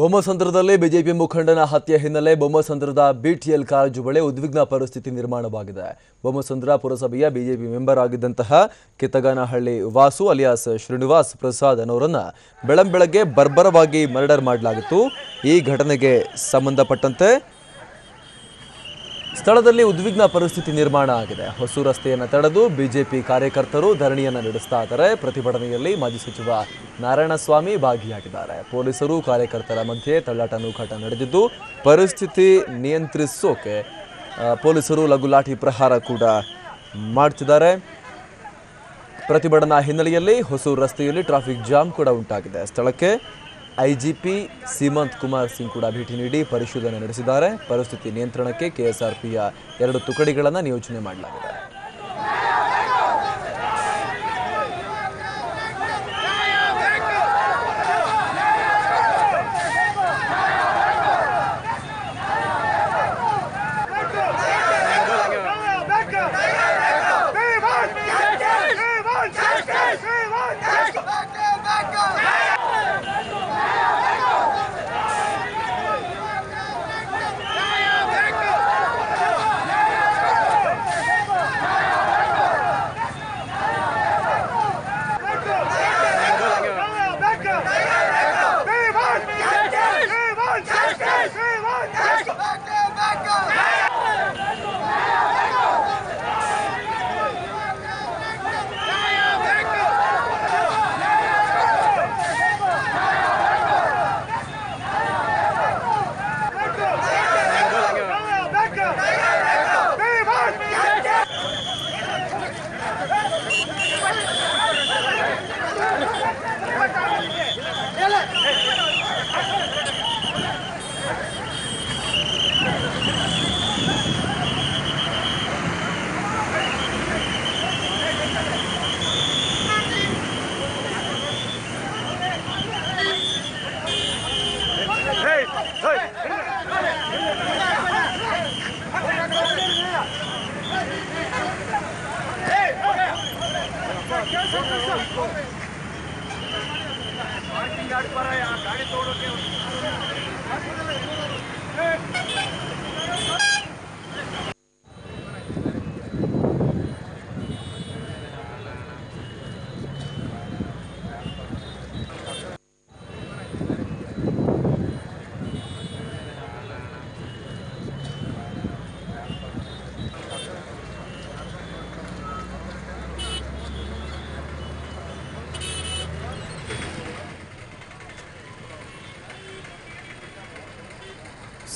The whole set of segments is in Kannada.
ಬೊಮ್ಮಸಂದ್ರದಲ್ಲಿ ಬಿಜೆಪಿ ಮುಖಂಡನ ಹತ್ಯೆ ಹಿನ್ನೆಲೆ ಬೊಮ್ಮಸಂದ್ರದ ಬಿಟಿಎಲ್ ಕಾಲೇಜು ಬಳಿ ಉದ್ವಿಗ್ನ ಪರಿಸ್ಥಿತಿ ನಿರ್ಮಾಣವಾಗಿದೆ. ಬೊಮ್ಮಸಂದ್ರ ಪುರಸಭೆಯ ಬಿಜೆಪಿ ಮೆಂಬರ್ ಆಗಿದ್ದಂತಹ ಕಿತ್ತಗಾನಹಳ್ಳಿ ವಾಸು ಅಲಿಯಾಸ್ ಶ್ರೀನಿವಾಸ್ ಪ್ರಸಾದ್ ಅವರನ್ನು ಬೆಳಂಬೆಳಗ್ಗೆ ಬರ್ಬರವಾಗಿ ಮರ್ಡರ್ ಮಾಡಲಾಗಿತ್ತು. ಈ ಘಟನೆಗೆ ಸಂಬಂಧಪಟ್ಟಂತೆ ಸ್ಥಳದಲ್ಲಿ ಉದ್ವಿಗ್ನ ಪರಿಸ್ಥಿತಿ ನಿರ್ಮಾಣ ಆಗಿದೆ. ಹೊಸೂರು ರಸ್ತೆಯನ್ನು ತಡೆದು ಬಿಜೆಪಿ ಕಾರ್ಯಕರ್ತರು ಧರಣಿಯನ್ನು ನಡೆಸ್ತಾ ಇದ್ದಾರೆ. ಪ್ರತಿಭಟನೆಯಲ್ಲಿ ಮಾಜಿ ಸಚಿವ ನಾರಾಯಣಸ್ವಾಮಿ ಭಾಗಿಯಾಗಿದ್ದಾರೆ. ಪೊಲೀಸರು ಕಾರ್ಯಕರ್ತರ ಮಧ್ಯೆ ತಳ್ಳಾಟ ನೂಕಾಟ ನಡೆದಿದ್ದು ಪರಿಸ್ಥಿತಿ ನಿಯಂತ್ರಿಸೋಕೆ ಪೊಲೀಸರು ಲಘು ಲಾಠಿ ಪ್ರಹಾರ ಕೂಡ ಮಾಡ್ತಿದ್ದಾರೆ. ಪ್ರತಿಭಟನಾ ಹಿನ್ನೆಲೆಯಲ್ಲಿ ಹೊಸೂರು ರಸ್ತೆಯಲ್ಲಿ ಟ್ರಾಫಿಕ್ ಜಾಮ್ ಕೂಡ ಉಂಟಾಗಿದೆ. ಸ್ಥಳಕ್ಕೆ ಐಜಿಪಿ ಸೀಮಂತ್ ಕುಮಾರ್ ಸಿಂಗ್ ಕೂಡ ಭೇಟಿ ನೀಡಿ ಪರಿಶೀಲನೆ ನಡೆಸಿದ್ದಾರೆ. ಪರಿಸ್ಥಿತಿ ನಿಯಂತ್ರಣಕ್ಕೆ ಕೆಎಸ್ಆರ್ಪಿಯ 2 ತುಕಡಿಗಳನ್ನು ನಿಯೋಜನೆ ಮಾಡಲಾಗಿದೆ.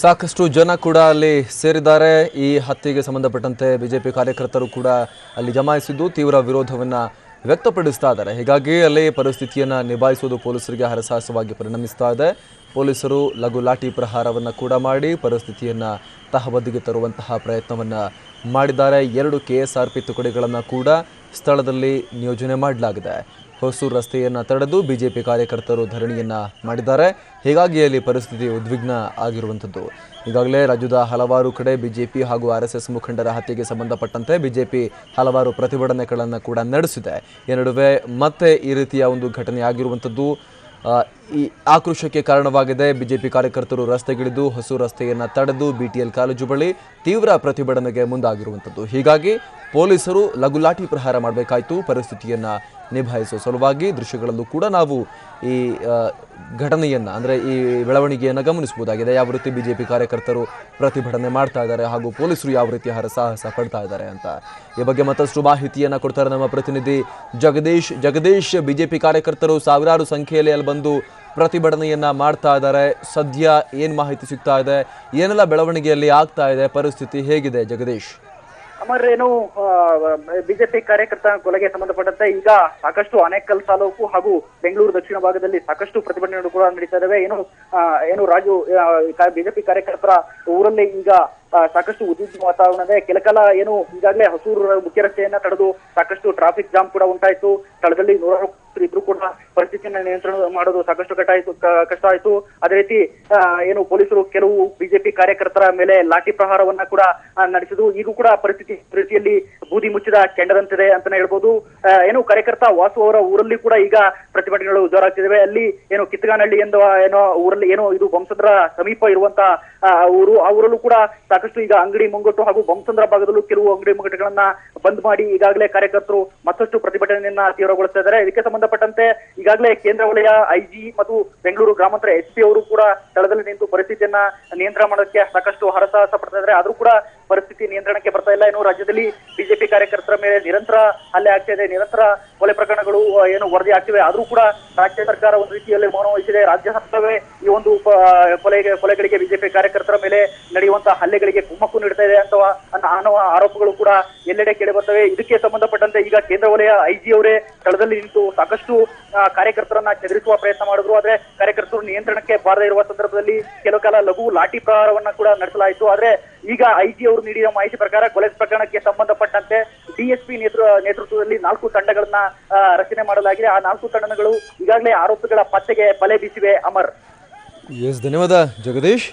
ಸಾಕಷ್ಟು ಜನ ಕೂಡ ಅಲ್ಲಿ ಸೇರಿದ್ದಾರೆ. ಈ ಹತ್ಯೆಗೆ ಸಂಬಂಧಪಟ್ಟಂತೆ ಬಿಜೆಪಿ ಕಾರ್ಯಕರ್ತರು ಕೂಡ ಅಲ್ಲಿ ಜಮಾಯಿಸಿದ್ದು ತೀವ್ರ ವಿರೋಧವನ್ನು ವ್ಯಕ್ತಪಡಿಸ್ತಾ ಇದ್ದಾರೆ. ಹೀಗಾಗಿ ಅಲ್ಲಿ ಪರಿಸ್ಥಿತಿಯನ್ನು ನಿಭಾಯಿಸುವುದು ಪೊಲೀಸರಿಗೆ ಹರಸಾಹಸವಾಗಿ ಪರಿಣಮಿಸ್ತಾ ಇದೆ. ಪೊಲೀಸರು ಲಘು ಲಾಠಿ ಪ್ರಹಾರವನ್ನು ಕೂಡ ಮಾಡಿ ಪರಿಸ್ಥಿತಿಯನ್ನು ತಹಬದಿಗೆ ತರುವಂತಹ ಪ್ರಯತ್ನವನ್ನು ಮಾಡಿದ್ದಾರೆ. 2 ಕೆಎಸ್ಆರ್ಪಿ ತುಕಡಿಗಳನ್ನು ಕೂಡ ಸ್ಥಳದಲ್ಲಿ ನಿಯೋಜನೆ ಮಾಡಲಾಗಿದೆ. ಹೊಸೂರು ರಸ್ತೆಯನ್ನು ತಡೆದು ಬಿಜೆಪಿ ಕಾರ್ಯಕರ್ತರು ಧರಣಿಯನ್ನು ಮಾಡಿದ್ದಾರೆ. ಹೀಗಾಗಿ ಅಲ್ಲಿ ಪರಿಸ್ಥಿತಿ ಉದ್ವಿಗ್ನ ಆಗಿರುವಂಥದ್ದು. ಈಗಾಗಲೇ ರಾಜ್ಯದ ಹಲವಾರು ಕಡೆ ಬಿಜೆಪಿ ಹಾಗೂ RSS ಮುಖಂಡರ ಹತ್ಯೆಗೆ ಸಂಬಂಧಪಟ್ಟಂತೆ ಬಿಜೆಪಿ ಹಲವಾರು ಪ್ರತಿಭಟನೆಗಳನ್ನು ಕೂಡ ನಡೆಸಿದೆ. ಈ ನಡುವೆ ಮತ್ತೆ ಈ ರೀತಿಯ ಒಂದು ಘಟನೆ ಆಗಿರುವಂಥದ್ದು ಈ ಆಕ್ರೋಶಕ್ಕೆ ಕಾರಣವಾಗಿದೆ. ಬಿಜೆಪಿ ಕಾರ್ಯಕರ್ತರು ರಸ್ತೆಗಿಳಿದು ಹೊಸೂರು ರಸ್ತೆಯನ್ನು ತಡೆದು ಬಿಟಿಎಲ್ ಕಾಲೇಜು ಬಳಿ ತೀವ್ರ ಪ್ರತಿಭಟನೆಗೆ ಮುಂದಾಗಿರುವಂಥದ್ದು. ಹೀಗಾಗಿ ಪೊಲೀಸರು ಲಘು ಲಾಠಿ ಪ್ರಹಾರ ಮಾಡಬೇಕಾಯಿತು ಪರಿಸ್ಥಿತಿಯನ್ನು ನಿಭಾಯಿಸುವ ಸಲುವಾಗಿ. ದೃಶ್ಯಗಳಲ್ಲೂ ಕೂಡ ನಾವು ಈ ಘಟನೆಯನ್ನು ಅಂದರೆ ಈ ಬೆಳವಣಿಗೆಯನ್ನು ಗಮನಿಸಬಹುದಾಗಿದೆ. ಯಾವ ರೀತಿ ಬಿಜೆಪಿ ಕಾರ್ಯಕರ್ತರು ಪ್ರತಿಭಟನೆ ಮಾಡ್ತಾ ಇದ್ದಾರೆ ಹಾಗೂ ಪೊಲೀಸರು ಯಾವ ರೀತಿ ಹರಸಾಹಸ ಪಡ್ತಾ ಇದ್ದಾರೆ ಅಂತ ಈ ಬಗ್ಗೆ ಮತ್ತಷ್ಟು ಮಾಹಿತಿಯನ್ನು ಕೊಡ್ತಾರೆ ನಮ್ಮ ಪ್ರತಿನಿಧಿ ಜಗದೀಶ್. ಬಿಜೆಪಿ ಕಾರ್ಯಕರ್ತರು ಸಾವಿರಾರು ಸಂಖ್ಯೆಯಲ್ಲಿ ಅಲ್ಲಿ ಬಂದು ಪ್ರತಿಭಟನೆಯನ್ನ ಮಾಡ್ತಾ ಇದ್ದಾರೆ. ಸದ್ಯ ಏನು ಮಾಹಿತಿ ಸಿಗ್ತಾ ಇದೆ, ಏನೆಲ್ಲ ಬೆಳವಣಿಗೆಯಲ್ಲಿ ಆಗ್ತಾ ಇದೆ, ಪರಿಸ್ಥಿತಿ ಹೇಗಿದೆ ಜಗದೀಶ್? ಅಮರ್, ಏನು ಬಿಜೆಪಿ ಕಾರ್ಯಕರ್ತ ಕೊಲೆಗೆ ಸಂಬಂಧಪಟ್ಟಂತೆ ಈಗ ಸಾಕಷ್ಟು ಆನೇಕಲ್ ತಾಲೂಕು ಹಾಗೂ ಬೆಂಗಳೂರು ದಕ್ಷಿಣ ಭಾಗದಲ್ಲಿ ಸಾಕಷ್ಟು ಪ್ರತಿಭಟನೆಗಳು ಕೂಡ ನಡೀತಾ ಇದಾವೆ. ಏನು ರಾಜು ಬಿಜೆಪಿ ಕಾರ್ಯಕರ್ತರ ಊರಲ್ಲಿ ಈಗ ಸಾಕಷ್ಟು ಉದ್ವಿಗ್ನ ವಾತಾವರಣದ ಕೆಲಕಾಲ ಏನು ಈಗಾಗಲೇ ಹೊಸೂರು ಮುಖ್ಯ ರಸ್ತೆಯನ್ನ ತಡೆದು ಸಾಕಷ್ಟು ಟ್ರಾಫಿಕ್ ಜಾಮ್ ಕೂಡ ಉಂಟಾಯಿತು. ಸ್ಥಳದಲ್ಲಿ ನೂರಾರು ಇದ್ರು ಕೂಡ ಪರಿಸ್ಥಿತಿಯನ್ನ ನಿಯಂತ್ರಣ ಮಾಡೋದು ಸಾಕಷ್ಟು ಕಷ್ಟ ಆಯ್ತು. ಅದೇ ರೀತಿ ಏನು ಪೊಲೀಸರು ಕೆಲವು ಬಿಜೆಪಿ ಕಾರ್ಯಕರ್ತರ ಮೇಲೆ ಲಾಠಿ ಪ್ರಹಾರವನ್ನ ಕೂಡ ನಡೆಸಿದ್ರು. ಈಗೂ ಕೂಡ ಪರಿಸ್ಥಿತಿ ರೀತಿಯಲ್ಲಿ ಬೂದಿ ಮುಚ್ಚಿದ ಕೆಂಡದಂತಿದೆ ಅಂತಾನೆ ಹೇಳ್ಬೋದು. ಏನು ಕಾರ್ಯಕರ್ತ ವಾಸು ಅವರ ಊರಲ್ಲಿ ಕೂಡ ಈಗ ಪ್ರತಿಭಟನೆಗಳು ಜೋರಾಗ್ತಿವೆ. ಅಲ್ಲಿ ಏನು ಕಿತ್ತಗಾನಹಳ್ಳಿ ಏನೋ ಊರಲ್ಲಿ ಏನೋ ಇದು ಬೊಮ್ಮಸಂದ್ರ ಸಮೀಪ ಇರುವಂತ ಊರು. ಆ ಊರಲ್ಲೂ ಕೂಡ ಸಾಕಷ್ಟು ಈಗ ಅಂಗಡಿ ಮುಂಗಟ್ಟು ಹಾಗೂ ಬೊಮ್ಮಸಂದ್ರ ಭಾಗದಲ್ಲೂ ಕೆಲವು ಅಂಗಡಿ ಮುಂಗಟ್ಟುಗಳನ್ನ ಬಂದ್ ಮಾಡಿ ಈಗಾಗಲೇ ಕಾರ್ಯಕರ್ತರು ಮತ್ತಷ್ಟು ಪ್ರತಿಭಟನೆಯನ್ನ ತೀವ್ರಗೊಳಿಸ್ತಾ ಇದ್ದಾರೆ. ಇದಕ್ಕೆ ಸಂಬಂಧಪಟ್ಟಂತೆ ಈಗಾಗಲೇ ಕೇಂದ್ರ ವಲಯ ಐಜಿ ಮತ್ತು ಬೆಂಗಳೂರು ಗ್ರಾಮಾಂತರ ಎಸ್ಪಿ ಅವರು ಕೂಡ ಸ್ಥಳದಲ್ಲಿ ನಿಂತು ಪರಿಸ್ಥಿತಿಯನ್ನ ನಿಯಂತ್ರಣ ಮಾಡೋದಕ್ಕೆ ಸಾಕಷ್ಟು ಹರಸಾಹಸ ಪಡ್ತಾ ಇದ್ದಾರೆ. ಆದ್ರೂ ಕೂಡ ಪರಿಸ್ಥಿತಿ ನಿಯಂತ್ರಣಕ್ಕೆ ಬರ್ತಾ ಇಲ್ಲ. ಏನು ರಾಜ್ಯದಲ್ಲಿ ಬಿಜೆಪಿ ಕಾರ್ಯಕರ್ತರ ಮೇಲೆ ನಿರಂತರ ಹಲ್ಲೆ ಆಗ್ತಾ ಇದೆ, ನಿರಂತರ ಕೊಲೆ ಪ್ರಕರಣಗಳು ಏನು ವರದಿ ಆಗ್ತಿವೆ. ಆದ್ರೂ ಕೂಡ ರಾಜ್ಯ ಸರ್ಕಾರ ಒಂದು ರೀತಿಯಲ್ಲಿ ಮೌನ ವಹಿಸಿದೆ. ರಾಜ್ಯ ಸರ್ಕಾರವೇ ಈ ಒಂದು ಕೊಲೆಗಳಿಗೆ ಬಿಜೆಪಿ ಕಾರ್ಯಕರ್ತರ ಮೇಲೆ ನಡೆಯುವಂತಹ ಹಲ್ಲೆಗಳಿಗೆ ಕುಮ್ಮಕ್ಕು ನೀಡ್ತಾ ಇದೆ ಅನ್ನುವ ಆರೋಪಗಳು ಕೂಡ ಎಲ್ಲೆಡೆ ಕೇಳಿ ಬರ್ತವೆ. ಇದಕ್ಕೆ ಸಂಬಂಧಪಟ್ಟಂತೆ ಈಗ ಕೇಂದ್ರ ವಲಯ ಐಜಿ ಅವರೇ ಸ್ಥಳದಲ್ಲಿ ನಿಂತು ಸಾಕಷ್ಟು ಕಾರ್ಯಕರ್ತರನ್ನ ಚದುರಿಸುವ ಪ್ರಯತ್ನ ಮಾಡಿದ್ರು. ಆದ್ರೆ ಕಾರ್ಯಕರ್ತರು ನಿಯಂತ್ರಣಕ್ಕೆ ಬಾರದೇ ಇರುವ ಸಂದರ್ಭದಲ್ಲಿ ಕೆಲವು ಕಾಲ ಲಘು ಲಾಠಿ ಪ್ರಹಾರವನ್ನ ಕೂಡ ನಡೆಸಲಾಯಿತು. ಆದ್ರೆ ಈಗ ಐಜಿ ಅವರು ನೀಡಿದ ಮಾಹಿತಿ ಪ್ರಕಾರ ಕೊಲೆ ಪ್ರಕರಣಕ್ಕೆ ಸಂಬಂಧಪಟ್ಟಂತೆ ಡಿಎಸ್ಪಿ ನೇತೃತ್ವದಲ್ಲಿ 4 ತಂಡಗಳನ್ನ ರಚನೆ ಮಾಡಲಾಗಿದೆ. ಆ 4 ತಂಡಗಳು ಈಗಾಗಲೇ ಆರೋಪಿಗಳ ಪತ್ತೆಗೆ ಬಲೆ ಬೀಸಿವೆ. ಅಮರ್, ಎಸ್, ಧನ್ಯವಾದ ಜಗದೀಶ್.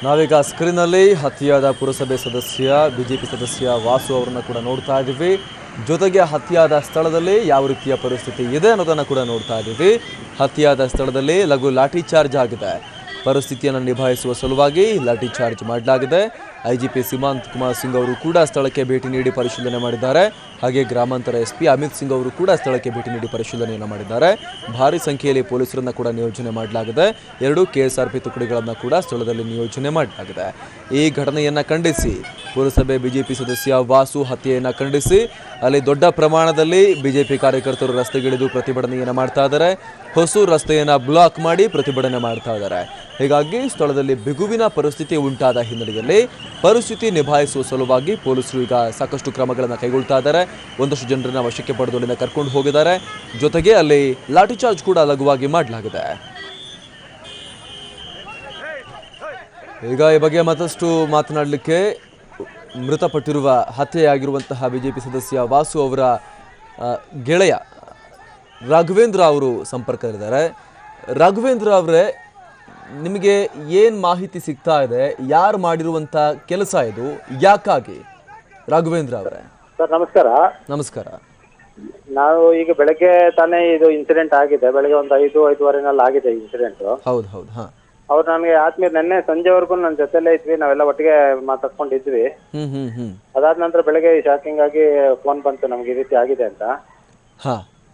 ನಾವೀಗ ಸ್ಕ್ರೀನ್ನಲ್ಲಿ ಹತ್ಯೆಯಾದ ಪುರಸಭೆ ಸದಸ್ಯ ಬಿಜೆಪಿ ಸದಸ್ಯ ವಾಸು ಅವರನ್ನ ಕೂಡ ನೋಡ್ತಾ ಇದ್ದೀವಿ. ಜೊತೆಗೆ ಹತ್ಯೆಯಾದ ಸ್ಥಳದಲ್ಲಿ ಯಾವ ರೀತಿಯ ಪರಿಸ್ಥಿತಿ ಇದೆ ಅನ್ನೋದನ್ನು ಕೂಡ ನೋಡ್ತಾ ಇದ್ದೀವಿ. ಹತ್ಯೆಯಾದ ಸ್ಥಳದಲ್ಲಿ ಲಘು ಲಾಠಿ ಚಾರ್ಜ್ ಆಗಿದೆ. ಪರಿಸ್ಥಿತಿಯನ್ನು ನಿಭಾಯಿಸುವ ಸಲುವಾಗಿ ಲಾಠಿ ಚಾರ್ಜ್ ಮಾಡಲಾಗಿದೆ. ಐಜಿಪಿ ಸೀಮಾಂತ್ ಕುಮಾರ್ ಸಿಂಗ್ ಅವರು ಕೂಡ ಸ್ಥಳಕ್ಕೆ ಭೇಟಿ ನೀಡಿ ಪರಿಶೀಲನೆ ಮಾಡಿದ್ದಾರೆ. ಹಾಗೆ ಗ್ರಾಮಾಂತರ ಎಸ್ಪಿ ಅಮಿತ್ ಸಿಂಗ್ ಅವರು ಕೂಡ ಸ್ಥಳಕ್ಕೆ ಭೇಟಿ ನೀಡಿ ಪರಿಶೀಲನೆಯನ್ನು ಮಾಡಿದ್ದಾರೆ. ಭಾರಿ ಸಂಖ್ಯೆಯಲ್ಲಿ ಪೊಲೀಸರನ್ನು ಕೂಡ ನಿಯೋಜನೆ ಮಾಡಲಾಗಿದೆ. 2 ಕೆಎಸ್ಆರ್ಪಿ ತುಕಡಿಗಳನ್ನು ಕೂಡ ಸ್ಥಳದಲ್ಲಿ ನಿಯೋಜನೆ ಮಾಡಲಾಗಿದೆ. ಈ ಘಟನೆಯನ್ನು ಖಂಡಿಸಿ ಪುರಸಭೆ ಬಿಜೆಪಿ ಸದಸ್ಯ ವಾಸು ಹತ್ಯೆಯನ್ನು ಖಂಡಿಸಿ ಅಲ್ಲಿ ದೊಡ್ಡ ಪ್ರಮಾಣದಲ್ಲಿ ಬಿಜೆಪಿ ಕಾರ್ಯಕರ್ತರು ರಸ್ತೆಗಿಳಿದು ಪ್ರತಿಭಟನೆಯನ್ನು ಮಾಡ್ತಾ ಇದ್ದಾರೆ. ಹೊಸೂರು ರಸ್ತೆಯನ್ನು ಬ್ಲಾಕ್ ಮಾಡಿ ಪ್ರತಿಭಟನೆ ಮಾಡ್ತಾ ಇದ್ದಾರೆ. ಹೀಗಾಗಿ ಸ್ಥಳದಲ್ಲಿ ಬಿಗುವಿನ ಪರಿಸ್ಥಿತಿ ಉಂಟಾದ ಹಿನ್ನೆಲೆಯಲ್ಲಿ ಪರಿಸ್ಥಿತಿ ನಿಭಾಯಿಸುವ ಸಲುವಾಗಿ ಪೊಲೀಸರು ಈಗ ಸಾಕಷ್ಟು ಕ್ರಮಗಳನ್ನು ಕೈಗೊಳ್ತಾ ಇದ್ದಾರೆ. ಒಂದಷ್ಟು ಜನರನ್ನ ವಶಕ್ಕೆ ಪಡೆದು ಅಲ್ಲಿಂದ ಕರ್ಕೊಂಡು ಹೋಗಿದ್ದಾರೆ. ಜೊತೆಗೆ ಅಲ್ಲಿ ಲಾಠಿ ಚಾರ್ಜ್ ಕೂಡ ಲಘುವಾಗಿ ಮಾಡಲಾಗಿದೆ. ಈಗ ಈ ಬಗ್ಗೆ ಮತ್ತಷ್ಟು ಮಾತನಾಡಲಿಕ್ಕೆ ಮೃತಪಟ್ಟಿರುವ ಹತ್ಯೆಯಾಗಿರುವಂತಹ ಬಿಜೆಪಿ ಸದಸ್ಯ ವಾಸು ಅವರ ಗೆಳೆಯ ರಾಘವೇಂದ್ರ ಅವರು ಸಂಪರ್ಕದಲ್ಲಿದ್ದಾರೆ. ರಾಘವೇಂದ್ರ ಅವರೇ, ನಿಮಗೆ ಏನು ಮಾಹಿತಿ ಸಿಗ್ತಾ ಇದೆ? ಯಾರು ಮಾಡಿರುವಂಥ ಕೆಲಸ ಇದು? ಯಾಕಾಗಿ? ರಾಘವೇಂದ್ರ ಅವರೇ ಸರ್ ನಮಸ್ಕಾರ. ನಮಸ್ಕಾರ. ನಾವು ಈಗ ಬೆಳಗ್ಗೆ ತಾನೇ ಇದು ಇನ್ಸಿಡೆಂಟ್ ಆಗಿದೆ. ಬೆಳಗ್ಗೆ ಒಂದು 5-5:15 ಆಗಿದೆ ಇನ್ಸಿಡೆಂಟ್. ಹೌದು ಹೌದು. ಹಾ, ಅವ್ರು ನನಗೆ ಆತ್ಮೀಯ ನೆನ್ನೆ ಸಂಜೆವರೆಗೂ ನನ್ನ ಜೊತೆಲೇ ಇದ್ವಿ. ನಾವೆಲ್ಲ ಒಟ್ಟಿಗೆ ಮಾತಾಡ್ಕೊಂಡಿದ್ವಿ. ಅದಾದ ನಂತರ ಬೆಳಗ್ಗೆ ಶಾಕಿಂಗ್ ಆಗಿ ಫೋನ್ ಬಂತು ನಮ್ಗೆ ಈ ರೀತಿ ಆಗಿದೆ ಅಂತ.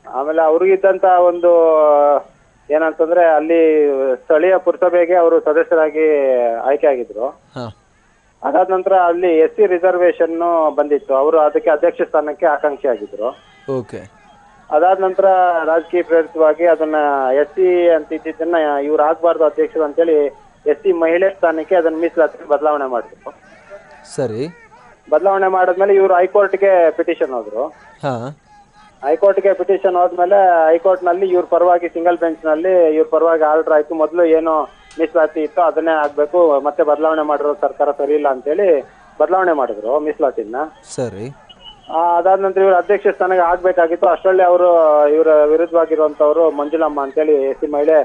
ಆಮೇಲೆ ಅವ್ರಿಗಿದ್ದಂತ ಒಂದು ಏನಂತಂದ್ರೆ ಅಲ್ಲಿ ಸ್ಥಳೀಯ ಪುರಸಭೆಗೆ ಅವರು ಸದಸ್ಯರಾಗಿ ಆಯ್ಕೆ ಆಗಿದ್ರು. ಅದಾದ ನಂತರ ಅಲ್ಲಿ SC ರಿಸರ್ವೇಶನ್ ಬಂದಿತ್ತು. ಅವರು ಅದಕ್ಕೆ ಅಧ್ಯಕ್ಷ ಸ್ಥಾನಕ್ಕೆ ಆಕಾಂಕ್ಷಿ ಆಗಿದ್ರು. ಅದಾದ ನಂತರ ರಾಜಕೀಯ ಪ್ರೇರಿತವಾಗಿ ಅದನ್ನ SC ಅಂತ ಇದ್ದಿದ್ದನ್ನ ಇವ್ರು ಆಗ್ಬಾರ್ದು ಅಧ್ಯಕ್ಷರು ಅಂತೇಳಿ SC ಮಹಿಳೆ ಸ್ಥಾನಕ್ಕೆ ಅದನ್ನ ಮೀಸಲಾತಿ ಬದಲಾವಣೆ ಮಾಡಿದ್ರು. ಸರಿ. ಬದಲಾವಣೆ ಮಾಡಿದ್ಮೇಲೆ ಇವರು ಹೈಕೋರ್ಟ್ಗೆ ಪಿಟಿಷನ್ ಹೋದ್ರು. ಹೈಕೋರ್ಟ್ಗೆ ಪಿಟಿಷನ್ ಹೋದ್ಮೇಲೆ ಹೈಕೋರ್ಟ್ ನಲ್ಲಿ ಇವ್ರ ಪರವಾಗಿ ಸಿಂಗಲ್ ಬೆಂಚ್ ನಲ್ಲಿ ಇವ್ರ ಪರವಾಗಿ ಆರ್ಡರ್ ಆಯ್ತು. ಮೊದಲು ಏನು ಮೀಸಲಾತಿ ಇತ್ತು ಅದನ್ನೇ ಆಗ್ಬೇಕು, ಮತ್ತೆ ಬದಲಾವಣೆ ಮಾಡಿರೋ ಸರ್ಕಾರ ಸರಿ ಇಲ್ಲ ಅಂತೇಳಿ ಬದಲಾವಣೆ ಮಾಡಿದ್ರು ಮೀಸಲಾತಿನ. ಸರಿ. ಅದಾದ ನಂತರ ಇವ್ರ ಅಧ್ಯಕ್ಷ ಸ್ಥಾನಕ್ಕೆ ಆಗ್ಬೇಕಾಗಿತ್ತು. ಅಷ್ಟರಲ್ಲಿ ಅವರು ಇವರ ವಿರುದ್ಧವಾಗಿರುವಂತವ್ರು ಮಂಜುಳಮ್ಮ ಅಂತೇಳಿ SC ಮಹಿಳೆ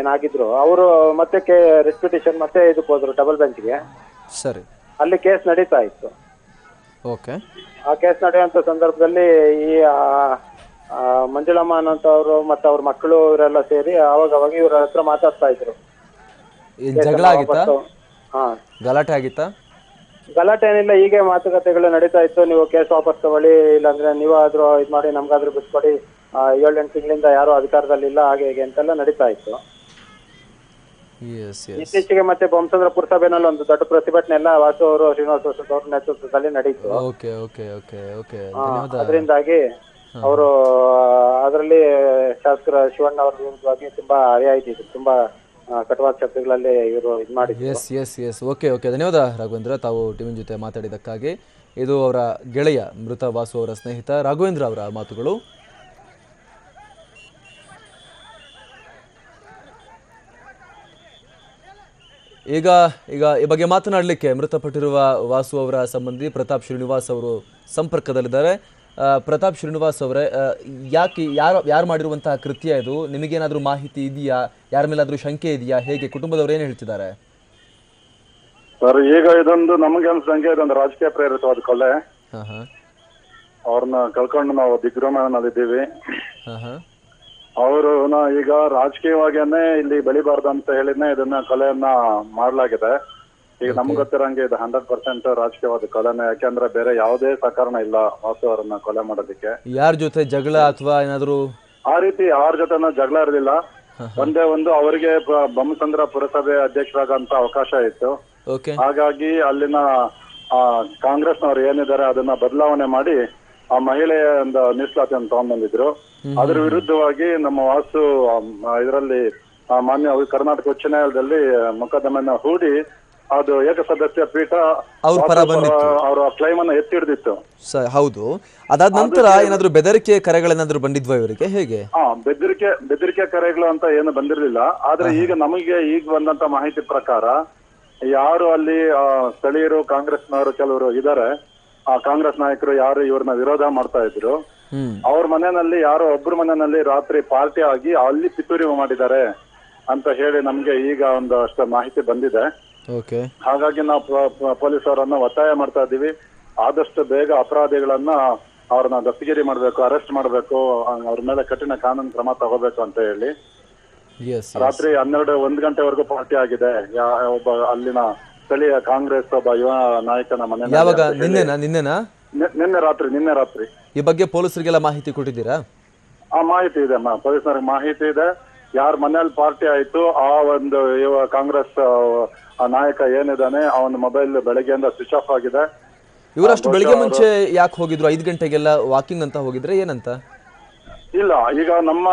ಏನಾಗಿದ್ರು ಅವರು ಮತ್ತೆ ರಿಟ್ ಪಿಟಿಷನ್ ಮತ್ತೆ ಇದಕ್ಕೆ ಹೋದ್ರು ಡಬಲ್ ಬೆಂಚ್ಗೆ. ಸರಿ. ಅಲ್ಲಿ ಕೇಸ್ ನಡೀತಾ ಇತ್ತು. ಆ ಕೇಸ್ ನಡೆಯುವಂತ ಸಂದರ್ಭದಲ್ಲಿ ಈ ಮಂಜುಳಮ್ಮ ಅನ್ನೋಂಥವ್ರು ಮತ್ತೆ ಅವ್ರ ಮಕ್ಕಳು ಇವರೆಲ್ಲ ಸೇರಿ ಅವಾಗ ಇವ್ರ ಹತ್ರ ಮಾತಾಡ್ತಾ ಇದ್ರು. ಜಗಳ ಆಗಿತ್ತಾ? ಗಲಾಟೆ ಆಗಿತ್ತಾ? ಗಲಾಟೆ ಏನಿಲ್ಲ, ಹೀಗೆ ಮಾತುಕತೆಗಳು ನಡೀತಾ ಇತ್ತು. ನೀವು ಕೇಸ್ ವಾಪಸ್ ತಗೊಳ್ಳಿ, ಇಲ್ಲಾಂದ್ರೆ ನೀವಾದ್ರೂ ಇದ್ ಮಾಡಿ ನಮ್ಗಾದ್ರೂ ಬಿಟ್ಕೊಡಿ, 7-8 ತಿಂಗಳಿಂದ ಯಾರು ಅಧಿಕಾರದಲ್ಲಿ ಇಲ್ಲ, ಹಾಗೆ ಹೀಗೆ ಅಂತೆಲ್ಲ ನಡೀತಾ ಇತ್ತು. ಇತ್ತೀಚೆಗೆ ಮತ್ತೆ ಬೊಮ್ಮಸಂದ್ರ ಪುರಸಭೆನಲ್ಲಿ ಒಂದು ದೊಡ್ಡ ಪ್ರತಿಭಟನೆ ಎಲ್ಲ ವಾಸು ಅವರು ಶ್ರೀನಿವಾಸ ವಸಂತ್ ಅವ್ರ ನೇತೃತ್ವದಲ್ಲಿ ನಡೀತು. ಅದರಿಂದಾಗಿ ಅವರು ಅದರಲ್ಲಿ ಶಾಸಕರ ಶಿವಣ್ಣ ಅವರ ವಿರುದ್ಧವಾಗಿ ತುಂಬಾ ಹರಿಯಾಯ್ತಿದ್ರು. ತುಂಬಾ ಕಟುವಾದ ಶಬ್ದಗಳಲ್ಲಿ ಇವರು ಇದು ಮಾಡಿದ್ರು. ಓಕೆ. ಧನ್ಯವಾದ ರಾಘವೇಂದ್ರ, ತಾವು ಟಿವಿ ಜೊತೆ ಮಾತಾಡಿದ್ದಕ್ಕಾಗಿ. ಇದು ಅವರ ಗೆಳೆಯ ಮೃತ ವಾಸು ಅವರ ಸ್ನೇಹಿತ ರಾಘವೇಂದ್ರ ಅವರ ಮಾತುಗಳು. ಈಗ ಈಗ ಈ ಬಗ್ಗೆ ಮಾತನಾಡಲಿಕ್ಕೆ ಮೃತಪಟ್ಟಿರುವ ವಾಸು ಅವರ ಸಂಬಂಧಿ ಪ್ರತಾಪ್ ಶ್ರೀನಿವಾಸ್ ಅವರು ಸಂಪರ್ಕದಲ್ಲಿದ್ದಾರೆ. ಪ್ರತಾಪ್ ಶ್ರೀನಿವಾಸ್ ಅವರೇ, ಯಾಕೆ ಯಾರು ಮಾಡಿರುವಂತಹ ಕೃತ್ಯ ಇದು? ನಿಮಗೇನಾದರೂ ಮಾಹಿತಿ ಇದೆಯಾ? ಯಾರ ಮೇಲಾದರೂ ಶಂಕೆ ಇದೆಯಾ? ಹೇಗೆ ಕುಟುಂಬದವರು ಏನು ಹೇಳ್ತಿದ್ದಾರೆ? ಸರ್, ಈಗ ಇದೊಂದು ನಮಗೆ ಅನ್ಸಂಗೆ ಇದೊಂದು ರಾಜಕೀಯ ಪ್ರೇರಿತವಾದ ಕೊಲೆ. ಅವ್ರನ್ನ ಕಳ್ಕೊಂಡು ನಾವು ದಿಗ್ಭ್ರಮೆನಲ್ಲಿದ್ದೀವಿ. ಅವರು ಈಗ ರಾಜಕೀಯವಾಗಿಯೇ ಇಲ್ಲಿ ಬೆಳಿಬಾರ್ದು ಅಂತ ಹೇಳಿನೇ ಇದನ್ನ ಕೊಲೆಯನ್ನ ಮಾಡಲಾಗಿದೆ. ಈಗ ನಮ್ಗೆ ಗೊತ್ತಿರಂಗೆ ಇದು 100% ರಾಜಕೀಯವಾದ ಕೊಲೆನೇ. ಯಾಕೆಂದ್ರೆ ಬೇರೆ ಯಾವುದೇ ಸಕಾರಣ ಇಲ್ಲ ವಾಸು ಅವರನ್ನ ಕೊಲೆ ಮಾಡೋದಕ್ಕೆ. ಯಾರ ಜೊತೆ ಜಗಳ ಅಥವಾ ಏನಾದ್ರು ಆ ರೀತಿ ಯಾರ ಜೊತೆನೂ ಜಗಳ ಇರಲಿಲ್ಲ. ಒಂದೇ ಒಂದು ಅವರಿಗೆ ಬೊಮ್ಮಸಂದ್ರ ಪುರಸಭೆ ಅಧ್ಯಕ್ಷರಾಗಂತ ಅವಕಾಶ ಇತ್ತು. ಹಾಗಾಗಿ ಅಲ್ಲಿನ ಕಾಂಗ್ರೆಸ್ನವ್ರು ಏನಿದ್ದಾರೆ ಅದನ್ನ ಬದಲಾವಣೆ ಮಾಡಿ ಆ ಮಹಿಳೆಯ ಒಂದು ಮೀಸಲಾತಿಯನ್ನು ತಗೊಂಡ್ಬಂದಿದ್ರು. ಅದ್ರ ವಿರುದ್ಧವಾಗಿ ನಮ್ಮ ವಾಸು ಇದರಲ್ಲಿ ಮಾನ್ಯ ಕರ್ನಾಟಕ ಉಚ್ಚ ನ್ಯಾಯಾಲಯದಲ್ಲಿ ಮೊಕದ್ದಮೆಯನ್ನ ಹೂಡಿ ಅದು ಏಕಸದಸ್ಯ ಪೀಠ ಅವರ ಕ್ಲೈಮ್ ಅನ್ನ ಎತ್ತಿ ಹಿಡಿದಿತ್ತು. ಹೌದು. ಅದಾದ ನಂತರ ಏನಾದ್ರು ಬೆದರಿಕೆ ಕರೆಗಳೇನಾದ್ರು ಬಂದಿದ್ವಾ ಇವರಿಗೆ? ಹೇಗೆ? ಬೆದರಿಕೆ ಕರೆಗಳು ಅಂತ ಏನು ಬಂದಿರಲಿಲ್ಲ. ಆದ್ರೆ ಈಗ ನಮಗೆ ಈಗ ಬಂದಂತ ಮಾಹಿತಿ ಪ್ರಕಾರ ಯಾರು ಅಲ್ಲಿ ಸ್ಥಳೀಯರು ಕಾಂಗ್ರೆಸ್ನವರು ಕೆಲವರು ಇದ್ದಾರೆ, ಆ ಕಾಂಗ್ರೆಸ್ ನಾಯಕರು ಯಾರು ಇವ್ರನ್ನ ವಿರೋಧ ಮಾಡ್ತಾ ಇದ್ರು, ಅವ್ರ ಮನೆಯಲ್ಲಿ ಯಾರೋ ಒಬ್ರು ಮನೆಯಲ್ಲಿ ರಾತ್ರಿ ಪಾರ್ಟಿ ಆಗಿ ಅಲ್ಲಿ ಪಿತೂರಿ ಮಾಡಿದ್ದಾರೆ ಅಂತ ಹೇಳಿ ನಮ್ಗೆ ಈಗ ಒಂದು ಅಷ್ಟು ಮಾಹಿತಿ ಬಂದಿದೆ. ಹಾಗಾಗಿ ನಾವು ಪೊಲೀಸ್ ಅವರನ್ನ ಒತ್ತಾಯ ಮಾಡ್ತಾ ಇದ್ದೀವಿ, ಆದಷ್ಟು ಬೇಗ ಅಪರಾಧಿಗಳನ್ನ ಅವ್ರನ್ನ ದಸ್ತಗಿರಿ ಮಾಡ್ಬೇಕು, ಅರೆಸ್ಟ್ ಮಾಡ್ಬೇಕು, ಅವ್ರ ಮೇಲೆ ಕಠಿಣ ಕಾನೂನು ಕ್ರಮ ತಗೋಬೇಕು ಅಂತ ಹೇಳಿ. ರಾತ್ರಿ 1 ಗಂಟೆವರೆಗೂ ಪಾರ್ಟಿ ಆಗಿದೆ. ಒಬ್ಬ ಅಲ್ಲಿನ ಸ್ಥಳೀಯ ಕಾಂಗ್ರೆಸ್ ಒಬ್ಬ ಯುವ ನಾಯಕನ ಮನೆ. ನಿನ್ನೆ ರಾತ್ರಿ. ಈ ಬಗ್ಗೆ ಪೊಲೀಸರಿಗೆಲ್ಲ ಮಾಹಿತಿ ಕೊಟ್ಟಿದ್ದೀರಾ? ಮಾಹಿತಿ ಇದೆ, ಪೊಲೀಸರಿಗೆ ಮಾಹಿತಿ ಇದೆ. ಯಾರ ಮನೇಲಿ ಪಾರ್ಟಿ ಆಯ್ತು ಆ ಒಂದು ಕಾಂಗ್ರೆಸ್ ನಾಯಕ ಏನಿದ್ದಾನೆ ಅವನ ಮೊಬೈಲ್ ಬೆಳಗ್ಗೆಯಿಂದ ಸ್ವಿಚ್ ಆಫ್ ಆಗಿದೆ. ಇವರಷ್ಟು ಬೆಳಿಗ್ಗೆ ಮುಂಚೆ ಯಾಕೆ ಹೋಗಿದ್ರು? 5 ಗಂಟೆಗೆಲ್ಲ ವಾಕಿಂಗ್ ಅಂತ ಹೋಗಿದ್ರೆ ಏನಂತ? ಇಲ್ಲ, ಈಗ ನಮ್ಮ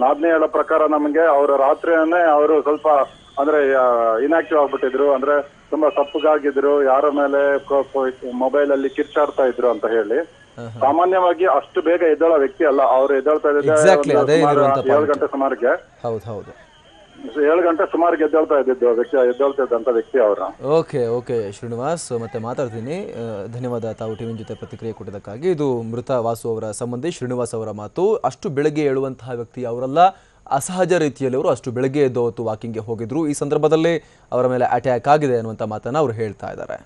ನಾದ್ನಿ ಹೇಳೋ ಪ್ರಕಾರ ನಮಗೆ ಅವರು ರಾತ್ರಿಯನ್ನೇ ಅವರು ಸ್ವಲ್ಪ ಅಂದ್ರೆ ಇನ್ಆಕ್ಟಿವ್ ಆಗ್ಬಿಟ್ಟಿದ್ರು, ಅಂದ್ರೆ ತುಂಬಾ ಸಪ್ಪಗಾಗಿದ್ರು, ಯಾರ ಮೇಲೆ ಮೊಬೈಲ್ ಅಲ್ಲಿ ಕಿರ್ಚಾಡ್ತಾ ಇದ್ರು ಅಂತ ಹೇಳಿ. ಸಾಮಾನ್ಯವಾಗಿ ಅಷ್ಟು ಬೇಗ ಎದ್ದೇಳೋ ವ್ಯಕ್ತಿ ಅಲ್ಲ. ಅವ್ರು ಎದ್ದೇಳ್ತಾ ಇದ್ದಿದ್ದೆ 7 ಗಂಟೆ ಸುಮಾರಿಗೆ. 7 ಗಂಟೆ ಸುಮಾರಿಗೆ ಎದ್ದೇಳ್ತಿದ್ದಂತ ವ್ಯಕ್ತಿ ಅವರು. ಓಕೆ ಶ್ರೀನಿವಾಸ್, ಮತ್ತೆ ಮಾತಾಡ್ತೀನಿ. ಧನ್ಯವಾದ ತಾವು ಟಿವಿ ಜೊತೆ ಪ್ರತಿಕ್ರಿಯೆ ಕೊಟ್ಟಿದ್ದಕ್ಕಾಗಿ. ಇದು ಮೃತ ವಾಸು ಅವರ ಸಂಬಂಧಿ ಶ್ರೀನಿವಾಸ್ ಅವರ ಮಾತು. ಅಷ್ಟು ಬೆಳಗ್ಗೆ ಏಳುವಂತಹ ವ್ಯಕ್ತಿ ಅವರಲ್ಲ, ಅಸಹಜ ರೀತಿಯಲ್ಲಿ ಅವರು ಅಷ್ಟು ಬೆಳಗ್ಗೆ ಎದ್ದು ಹೊತ್ತು ವಾಕಿಂಗ್ಗೆ ಹೋಗಿದ್ರು. ಈ ಸಂದರ್ಭದಲ್ಲಿ ಅವರ ಮೇಲೆ ಅಟ್ಯಾಕ್ ಆಗಿದೆ ಅನ್ನುವಂಥ ಮಾತನ್ನು ಅವರು ಹೇಳ್ತಾ ಇದ್ದಾರೆ.